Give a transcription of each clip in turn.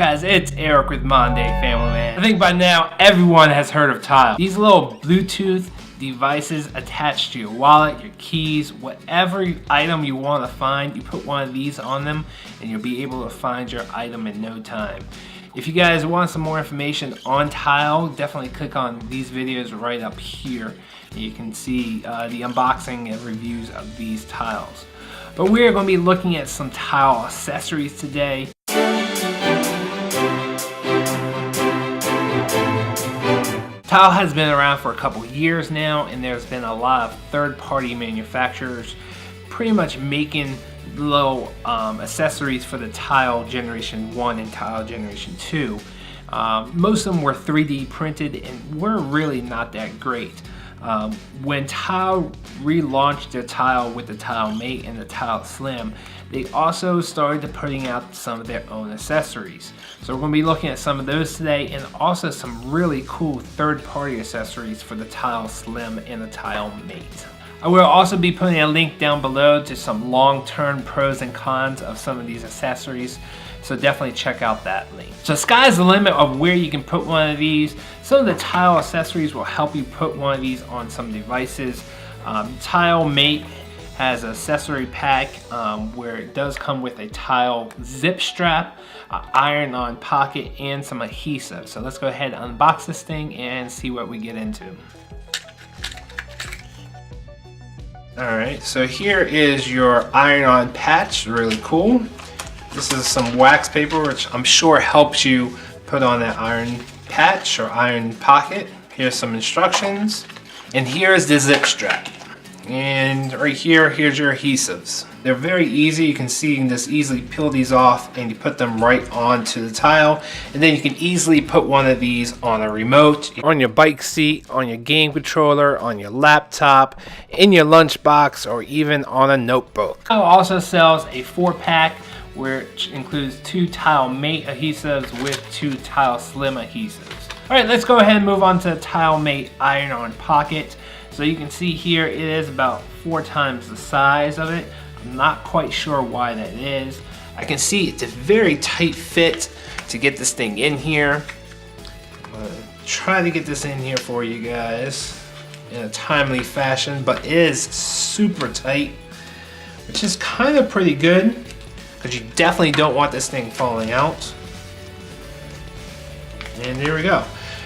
guys? It's Eric with Modern Day Family Man. I think by now everyone has heard of Tile. These little Bluetooth devices attached to your wallet, your keys, whatever item you want to find, you put one of these on them and you'll be able to find your item in no time. If you guys want some more information on Tile, definitely click on these videos right up here. You can see the unboxing and reviews of these tiles. But we're going to be looking at some tile accessories today. Tile has been around for a couple years now, and there's been a lot of third-party manufacturers pretty much making little accessories for the Tile Generation 1 and Tile Generation 2. Most of them were 3D printed and were really not that great. When Tile relaunched their Tile with the Tile Mate and the Tile Slim, they also started putting out some of their own accessories. So we're going to be looking at some of those today, and also some really cool third-party accessories for the Tile Slim and the Tile Mate. I will also be putting a link down below to some long-term pros and cons of some of these accessories, so definitely check out that link. So sky's the limit of where you can put one of these. Some of the Tile accessories will help you put one of these on some devices. Tile Mate has an accessory pack where it does come with a Tile zip strap, iron-on pocket, and some adhesive. So let's go ahead and unbox this thing and see what we get into. Alright, so here is your iron-on patch, really cool. This is some wax paper, which I'm sure helps you put on that iron patch or iron pocket. Here's some instructions, and here's the zip strap. And right here, here's your adhesives. They're very easy. You can see you can just easily peel these off and you put them right onto the tile. And then you can easily put one of these on a remote, on your bike seat, on your game controller, on your laptop, in your lunchbox, or even on a notebook. Tile also sells a 4-pack which includes 2 Tile Mate adhesives with 2 Tile Slim adhesives. Alright, let's go ahead and move on to the Tile Mate iron-on pocket. So you can see here it is about 4 times the size of it. I'm not quite sure why that is. I can see it's a very tight fit to get this thing in here. I'm gonna try to get this in here for you guys in a timely fashion, but it is super tight, which is kind of pretty good because you definitely don't want this thing falling out. And there we go.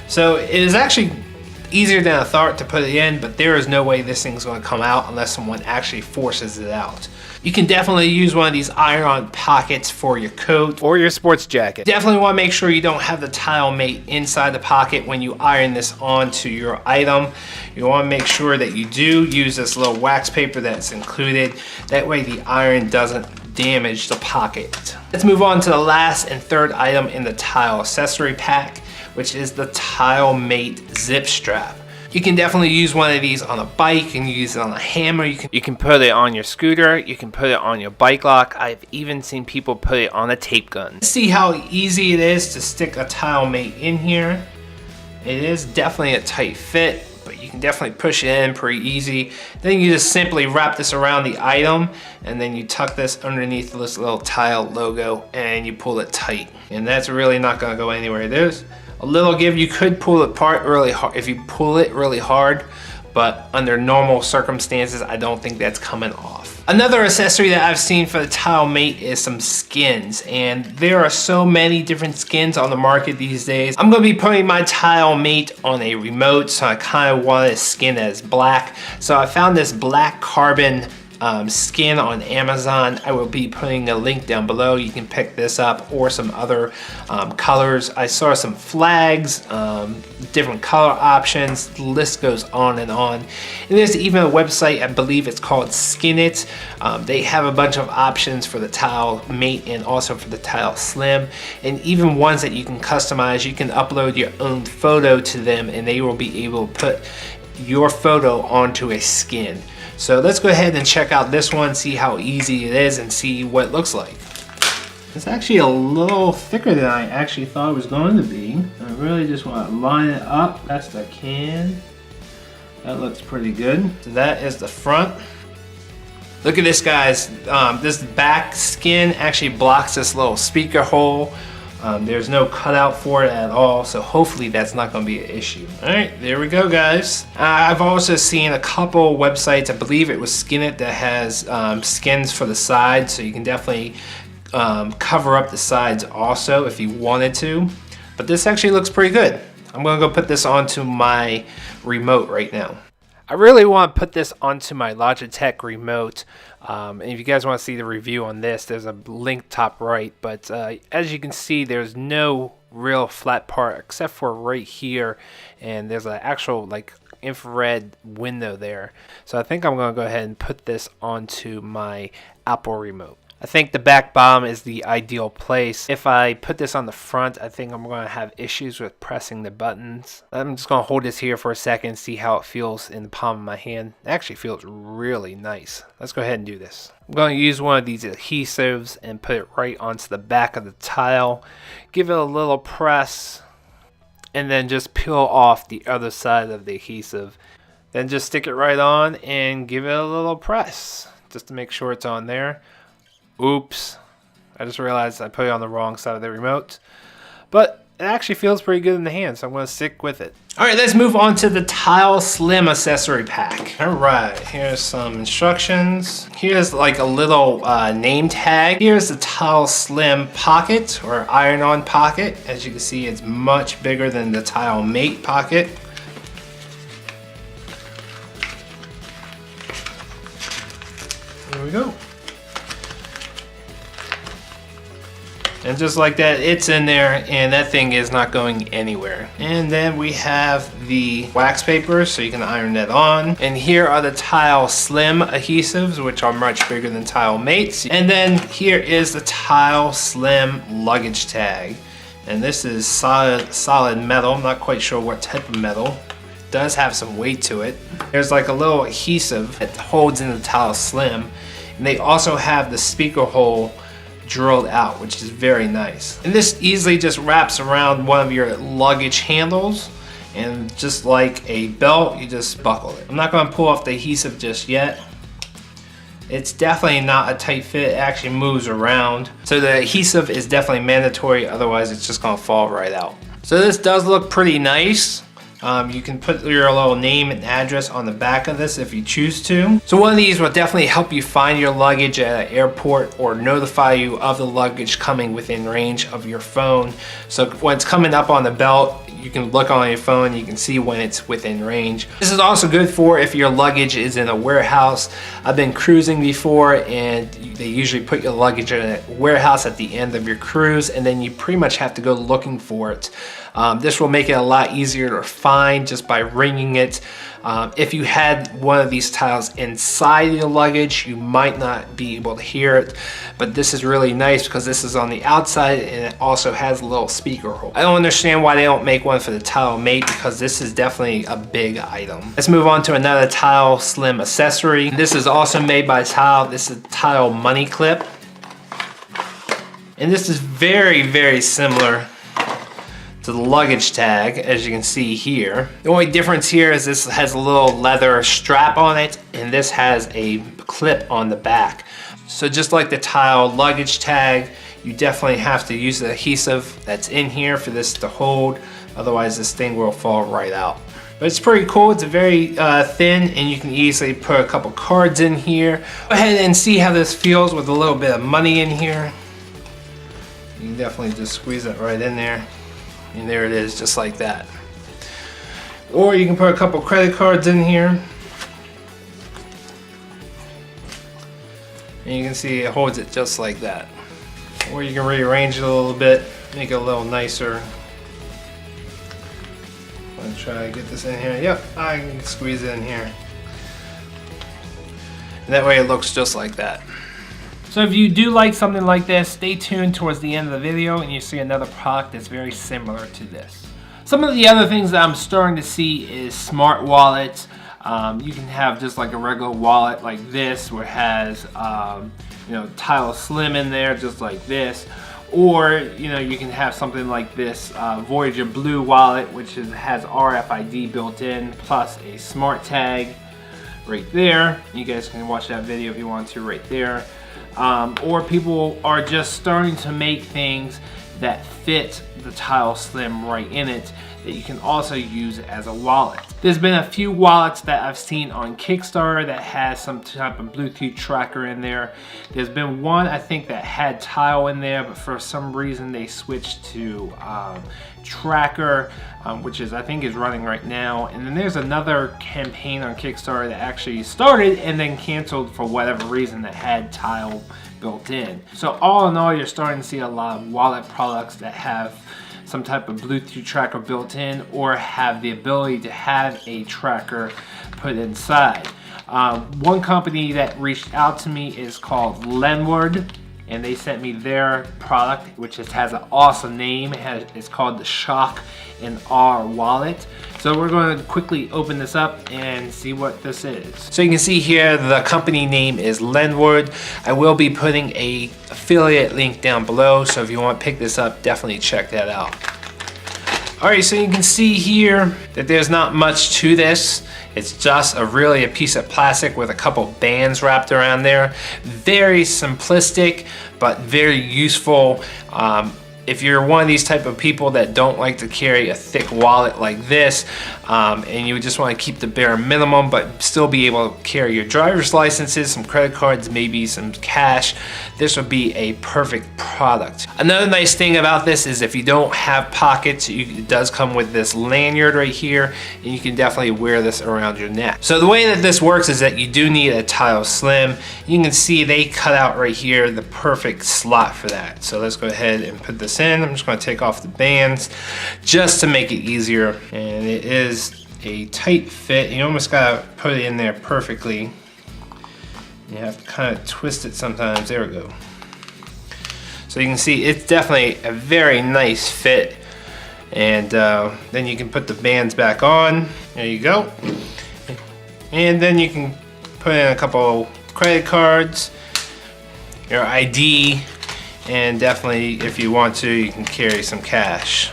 So it is actually easier than I thought to put it in, but there is no way this thing's going to come out unless someone actually forces it out. You can definitely use one of these iron-on pockets for your coat or your sports jacket. Definitely want to make sure you don't have the Tile Mate inside the pocket when you iron this onto your item. You want to make sure that you do use this little wax paper that's included. That way the iron doesn't damage the pocket. Let's move on to the last and third item in the Tile accessory pack, which is the Tile Mate zip strap. You can definitely use one of these on a bike, you can use it on a hammer, you can put it on your scooter, you can put it on your bike lock. I've even seen people put it on a tape gun. See how easy it is to stick a Tile Mate in here. It is definitely a tight fit, but you can definitely push it in pretty easy. Then you just simply wrap this around the item, and then you tuck this underneath this little Tile logo, and you pull it tight. And that's really not gonna go anywhere. There's a little give. You could pull it apart really hard if you pull it really hard, but under normal circumstances, I don't think that's coming off. Another accessory that I've seen for the Tile Mate is some skins, and there are so many different skins on the market these days. I'm gonna be putting my Tile Mate on a remote, so I kind of wanted a skin as black. So I found this black carbon skin on Amazon. I will be putting a link down below. You can pick this up or some other colors. I saw some flags, different color options. The list goes on and on. And there's even a website, I believe it's called Skin It. They have a bunch of options for the Tile Mate and also for the Tile Slim, and even ones that you can customize. You can upload your own photo to them and they will be able to put your photo onto a skin. So let's go ahead and check out this one, see how easy it is, and see what it looks like. It's actually a little thicker than I actually thought it was going to be. I really just want to line it up best I can. That looks pretty good. So that is the front. Look at this, guys. This back skin actually blocks this little speaker hole There's no cutout for it at all, so hopefully that's not going to be an issue. Alright, there we go, guys. I've also seen a couple websites, I believe it was Skinit, that has skins for the sides, so you can definitely cover up the sides also if you wanted to. But this actually looks pretty good. I'm going to go put this onto my remote right now. I really want to put this onto my Logitech remote. And if you guys want to see the review on this, there's a link top right. But as you can see, there's no real flat part except for right here. And there's an actual like infrared window there. So I think I'm going to go ahead and put this onto my Apple remote. I think the back bottom is the ideal place. If I put this on the front, I think I'm going to have issues with pressing the buttons. I'm just going to hold this here for a second, see how it feels in the palm of my hand. It actually feels really nice. Let's go ahead and do this. I'm going to use one of these adhesives and put it right onto the back of the tile. Give it a little press and then just peel off the other side of the adhesive. Then just stick it right on and give it a little press just to make sure it's on there. Oops, I just realized I put it on the wrong side of the remote, but it actually feels pretty good in the hand, so I'm going to stick with it. Alright, let's move on to the Tile Slim accessory pack. Alright, here's some instructions. Here's like a little name tag. Here's the Tile Slim pocket or iron-on pocket. As you can see, it's much bigger than the Tile Mate pocket. There we go. And just like that, it's in there and that thing is not going anywhere. And then we have the wax paper, so you can iron that on. And here are the Tile Slim adhesives, which are much bigger than Tile Mates. And then here is the Tile Slim luggage tag. And this is solid metal. I'm not quite sure what type of metal. It does have some weight to it. There's like a little adhesive that holds in the Tile Slim. And they also have the speaker hole drilled out, which is very nice. And this easily just wraps around one of your luggage handles, and just like a belt, you just buckle it. I'm not going to pull off the adhesive just yet. It's definitely not a tight fit, it actually moves around. So the adhesive is definitely mandatory, otherwise it's just going to fall right out. So this does look pretty nice. You can put your little name and address on the back of this if you choose to. So one of these will definitely help you find your luggage at an airport or notify you of the luggage coming within range of your phone. So when it's coming up on the belt, you can look on your phone, you can see when it's within range. This is also good for if your luggage is in a warehouse. I've been cruising before and they usually put your luggage in a warehouse at the end of your cruise, and then you pretty much have to go looking for it. This will make it a lot easier to find just by ringing it. If you had one of these tiles inside your luggage, you might not be able to hear it, but this is really nice because this is on the outside and it also has a little speaker hole. I don't understand why they don't make one for the Tile Mate because this is definitely a big item. Let's move on to another Tile Slim accessory. This is also made by Tile. This is Tile Money Clip. And this is very, very similar to the luggage tag, as you can see here. The only difference here is this has a little leather strap on it, and this has a clip on the back. So just like the Tile luggage tag, you definitely have to use the adhesive that's in here for this to hold, otherwise this thing will fall right out. But it's pretty cool, it's very thin, and you can easily put a couple cards in here. Go ahead and see how this feels with a little bit of money in here. You can definitely just squeeze it right in there. And there it is, just like that. Or you can put a couple credit cards in here. And you can see it holds it just like that. Or you can rearrange it a little bit, make it a little nicer. I'm gonna try to get this in here. Yep, I can squeeze it in here. And that way it looks just like that. So if you do like something like this, stay tuned towards the end of the video and you see another product that's very similar to this. Some of the other things that I'm starting to see is smart wallets. You can have just like a regular wallet like this where it has Tile Slim in there just like this. Or you can have something like this Voyager Blue wallet, which has RFID built in plus a smart tag right there. You guys can watch that video if you want to right there. Or people are just starting to make things that fit the Tile Slim right in it that you can also use as a wallet. There's been a few wallets that I've seen on Kickstarter that has some type of Bluetooth tracker in there. There's been one I think that had Tile in there, but for some reason they switched to Tracker, which is I think is running right now. And then there's another campaign on Kickstarter that actually started and then canceled for whatever reason that had Tile built in. So all in all, you're starting to see a lot of wallet products that have some type of Bluetooth tracker built in or have the ability to have a tracker put inside. One company that reached out to me is called Lenward, and they sent me their product, which has an awesome name. It's called the Shock and R wallet. So we're going to quickly open this up and see what this is. So you can see here the company name is Lenward. I will be putting a affiliate link down below, so if you want to pick this up, definitely check that out. Alright, so you can see here that there's not much to this. It's just really a piece of plastic with a couple bands wrapped around there. Very simplistic, but very useful. If you're one of these type of people that don't like to carry a thick wallet like this, and you just want to keep the bare minimum but still be able to carry your driver's licenses, some credit cards, maybe some cash, this would be a perfect product. Another nice thing about this is if you don't have pockets, it does come with this lanyard right here, and you can definitely wear this around your neck. So the way that this works is that you do need a Tile Slim. You can see they cut out right here the perfect slot for that. So let's go ahead and put this in. I'm just going to take off the bands just to make it easier, and it is a tight fit. You almost got to put it in there perfectly. You have to kind of twist it sometimes. There we go. So you can see it's definitely a very nice fit, and then you can put the bands back on. There you go. And then you can put in a couple credit cards, your ID, and definitely if you want to, you can carry some cash.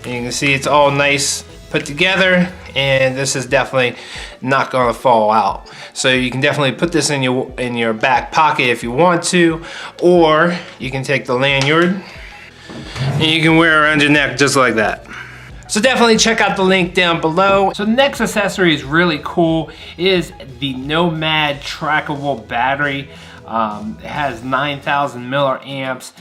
And you can see it's all nice put together, and this is definitely not going to fall out. So you can definitely put this in your back pocket if you want to, or you can take the lanyard and you can wear it around your neck just like that. So definitely check out the link down below. So the next accessory is really cool. It is the Nomad Trackable battery. It has 9,000 milliamps,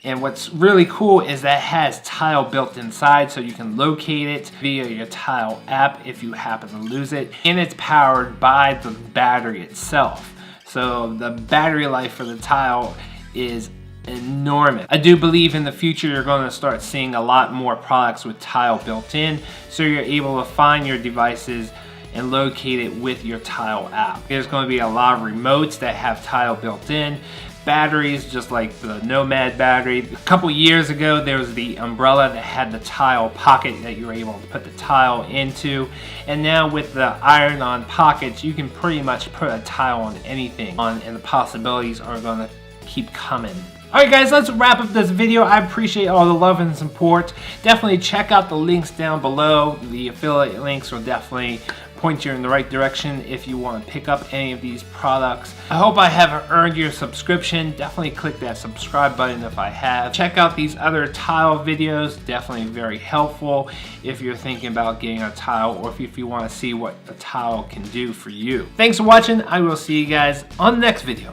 and what's really cool is that it has Tile built inside, so you can locate it via your Tile app if you happen to lose it, and it's powered by the battery itself. So the battery life for the Tile is enormous. I do believe in the future you're going to start seeing a lot more products with Tile built in, so you're able to find your devices and locate it with your Tile app. There's going to be a lot of remotes that have Tile built in, batteries just like the Nomad battery. A couple years ago there was the umbrella that had the Tile pocket that you were able to put the Tile into, and now with the iron-on pockets you can pretty much put a Tile on anything, and the possibilities are going to keep coming. Alright guys, let's wrap up this video. I appreciate all the love and support. Definitely check out the links down below. The affiliate links will definitely point you in the right direction if you want to pick up any of these products. I hope I have earned your subscription. Definitely click that subscribe button if I have. Check out these other Tile videos. Definitely very helpful if you're thinking about getting a Tile, or if you want to see what a Tile can do for you. Thanks for watching. I will see you guys on the next video.